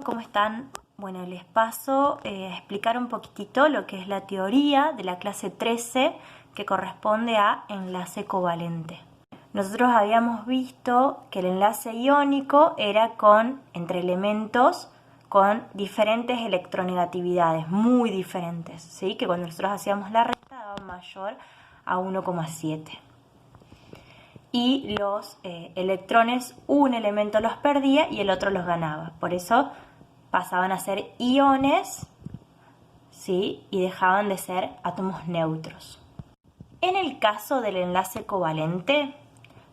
¿Cómo están? Bueno, les paso a explicar un poquitito lo que es la teoría de la clase 13 que corresponde a enlace covalente. Nosotros habíamos visto que el enlace iónico era entre elementos con diferentes electronegatividades, muy diferentes, ¿sí? Que cuando nosotros hacíamos la resta daba mayor a 1,7. Y los electrones, un elemento los perdía y el otro los ganaba. Por eso pasaban a ser iones, ¿sí? Y dejaban de ser átomos neutros. En el caso del enlace covalente,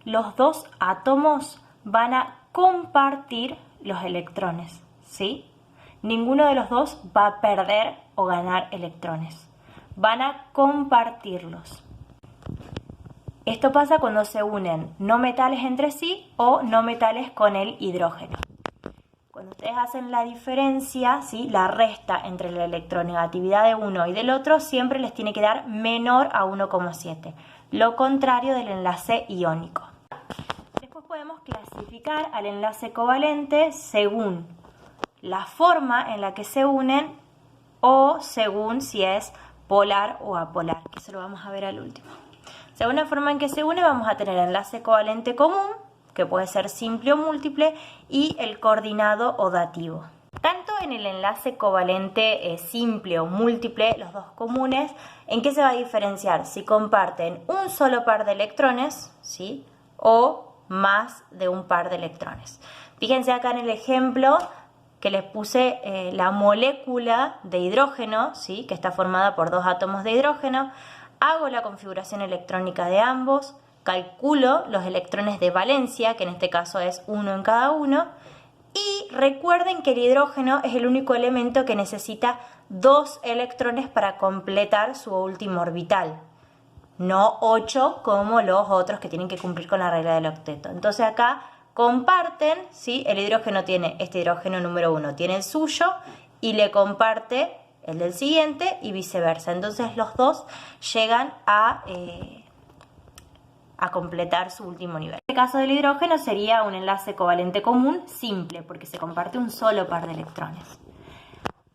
los dos átomos van a compartir los electrones, ¿sí? Ninguno de los dos va a perder o ganar electrones. Van a compartirlos. Esto pasa cuando se unen no metales entre sí o no metales con el hidrógeno. Cuando ustedes hacen la diferencia, ¿sí? La resta entre la electronegatividad de uno y del otro siempre les tiene que dar menor a 1,7. Lo contrario del enlace iónico. Después podemos clasificar al enlace covalente según la forma en la que se unen o según si es polar o apolar, que eso lo vamos a ver al último. Según la forma en que se une vamos a tener el enlace covalente común, que puede ser simple o múltiple, y el coordinado o dativo. Tanto en el enlace covalente simple o múltiple, los dos comunes, ¿en qué se va a diferenciar? Si comparten un solo par de electrones, ¿sí? O más de un par de electrones. Fíjense acá en el ejemplo que les puse la molécula de hidrógeno, ¿sí? Que está formada por dos átomos de hidrógeno. Hago la configuración electrónica de ambos, calculo los electrones de valencia, que en este caso es uno en cada uno, y recuerden que el hidrógeno es el único elemento que necesita dos electrones para completar su último orbital, no 8 como los otros que tienen que cumplir con la regla del octeto. Entonces acá comparten, ¿sí? El hidrógeno tiene, este hidrógeno número 1 tiene el suyo y le comparte el del siguiente y viceversa. Entonces los dos llegan a completar su último nivel. En el caso del hidrógeno sería un enlace covalente común simple porque se comparte un solo par de electrones.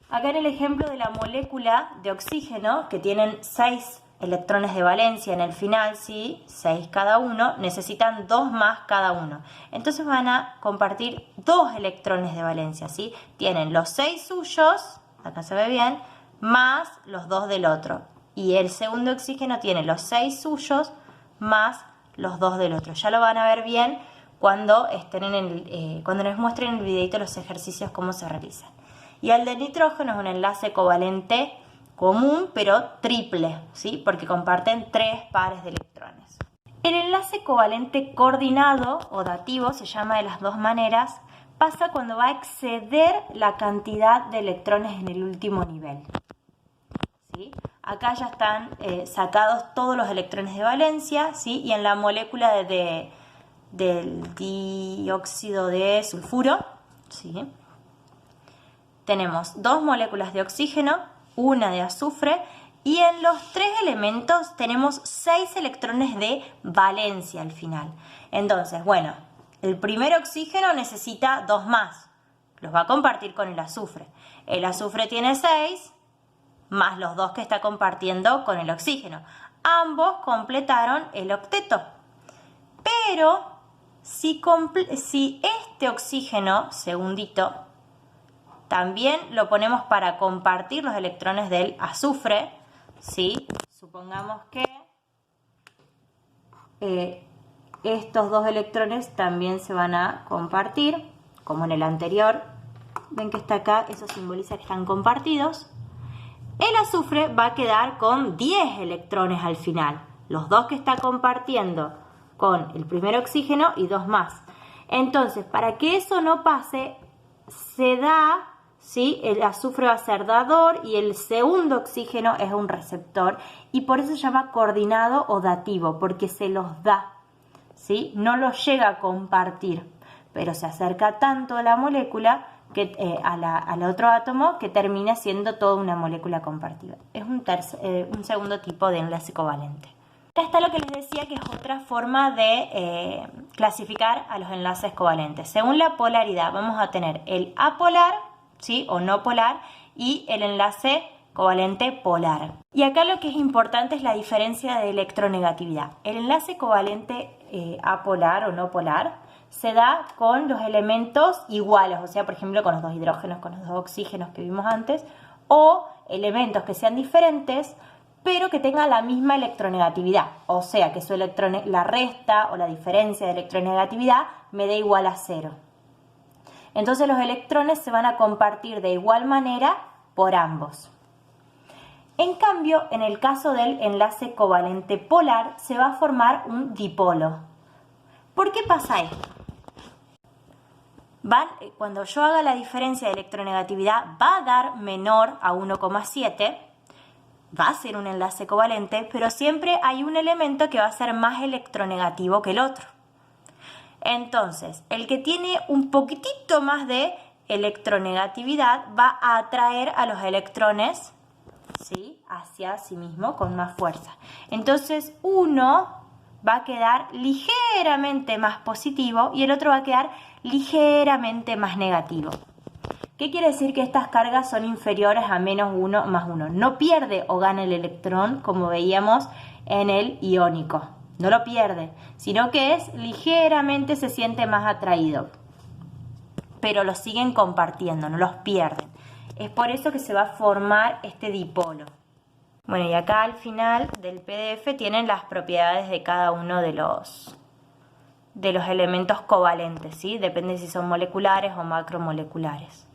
Acá en el ejemplo de la molécula de oxígeno, que tienen 6 electrones de valencia en el final, ¿sí? 6 cada uno, necesitan 2 más cada uno. Entonces van a compartir 2 electrones de valencia, ¿sí? Tienen los 6 suyos, acá se ve bien, más los 2 del otro. Y el segundo oxígeno tiene los 6 suyos más los 2 del otro. Ya lo van a ver bien cuando cuando les muestren en el videito los ejercicios cómo se realizan. Y el de nitrógeno es un enlace covalente común, pero triple, ¿sí? Porque comparten 3 pares de electrones. El enlace covalente coordinado o dativo, se llama de las dos maneras, pasa cuando va a exceder la cantidad de electrones en el último nivel, ¿sí? Acá ya están sacados todos los electrones de valencia, ¿sí? Y en la molécula del dióxido de sulfuro, ¿sí? Tenemos 2 moléculas de oxígeno, una de azufre, y en los 3 elementos tenemos 6 electrones de valencia al final. Entonces, bueno, el primer oxígeno necesita 2 más, los va a compartir con el azufre. El azufre tiene 6, más los 2 que está compartiendo con el oxígeno. Ambos completaron el octeto. Pero si este oxígeno, segundito, también lo ponemos para compartir los electrones del azufre, ¿sí? Supongamos que estos 2 electrones también se van a compartir, como en el anterior. Ven que está acá, eso simboliza que están compartidos. El azufre va a quedar con 10 electrones al final, los 2 que está compartiendo con el primer oxígeno y 2 más. Entonces, para que eso no pase, se da, ¿sí? El azufre va a ser dador y el segundo oxígeno es un receptor, y por eso se llama coordinado o dativo, porque se los da, ¿sí? No los llega a compartir, pero se acerca tanto a la molécula al otro átomo que termina siendo toda una molécula compartida. Es un segundo tipo de enlace covalente. Acá está lo que les decía, que es otra forma de clasificar a los enlaces covalentes. Según la polaridad vamos a tener el apolar, ¿sí? O no polar, y el enlace covalente polar. Y acá lo que es importante es la diferencia de electronegatividad. El enlace covalente apolar o no polar se da con los elementos iguales, o sea, por ejemplo, con los dos hidrógenos, con los dos oxígenos que vimos antes, o elementos que sean diferentes, pero que tengan la misma electronegatividad, o sea, que la resta o la diferencia de electronegatividad me dé igual a 0. Entonces los electrones se van a compartir de igual manera por ambos. En cambio, en el caso del enlace covalente polar, se va a formar un dipolo. ¿Por qué pasa esto? Cuando yo haga la diferencia de electronegatividad, va a dar menor a 1,7, va a ser un enlace covalente, pero siempre hay un elemento que va a ser más electronegativo que el otro. Entonces, el que tiene un poquitito más de electronegatividad va a atraer a los electrones, ¿sí?, hacia sí mismo con más fuerza. Entonces, uno va a quedar ligeramente más positivo y el otro va a quedar ligeramente más negativo. ¿Qué quiere decir? Que estas cargas son inferiores a menos 1 más 1. No pierde o gana el electrón como veíamos en el iónico. No lo pierde, sino que es ligeramente se siente más atraído. Pero los siguen compartiendo, no los pierden. Es por eso que se va a formar este dipolo. Bueno, y acá al final del PDF tienen las propiedades de cada uno de los elementos covalentes, ¿sí? Depende si son moleculares o macromoleculares.